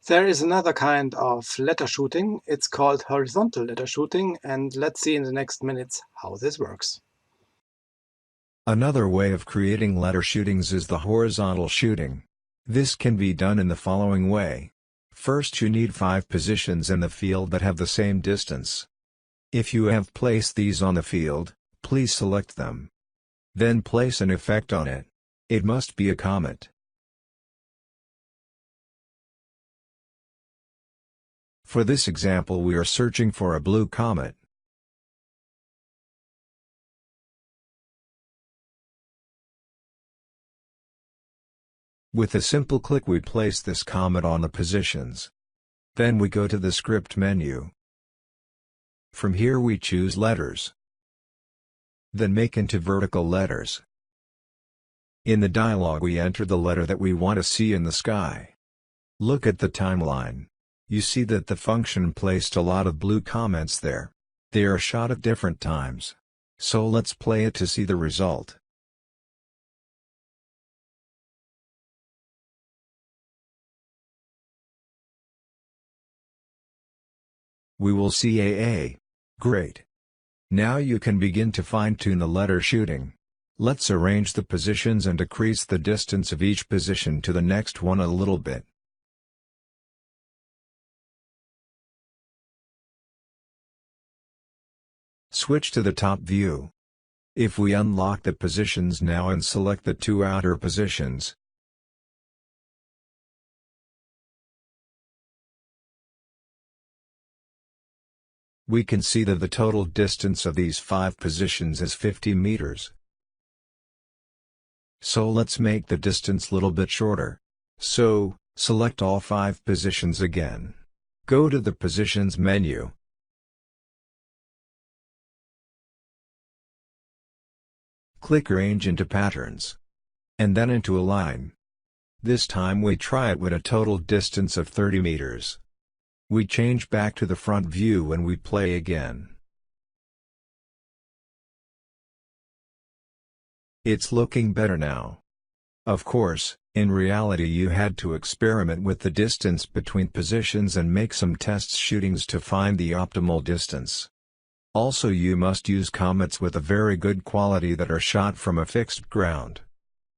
There is another kind of letter shooting. It's called horizontal letter shooting, and let's see in the next minutes how this works. Another way of creating letter shootings is the horizontal shooting. This can be done in the following way. First, you need 5 positions in the field that have the same distance. If you have placed these on the field, please select them. Then place an effect on it. It must be a comet. For this example, we are searching for a blue comet. With a simple click we place this comet on the positions. Then we go to the script menu. From here we choose letters. Then make into vertical letters. In the dialog we enter the letter that we want to see in the sky. Look at the timeline. You see that the function placed a lot of blue comets there. They are shot at different times. So let's play it to see the result. We will see AA. Great. Now you can begin to fine-tune the letter shooting. Let's arrange the positions and decrease the distance of each position to the next one a little bit. Switch to the top view. If we unlock the positions now and select the 2 outer positions, we can see that the total distance of these 5 positions is 50 meters. So let's make the distance little bit shorter. So, select all 5 positions again. Go to the Positions menu. Click Arrange into Patterns. And then into Align. This time we try it with a total distance of 30 meters. We change back to the front view when we play again. It's looking better now. Of course, in reality you had to experiment with the distance between positions and make some test shootings to find the optimal distance. Also you must use comets with a very good quality that are shot from a fixed ground.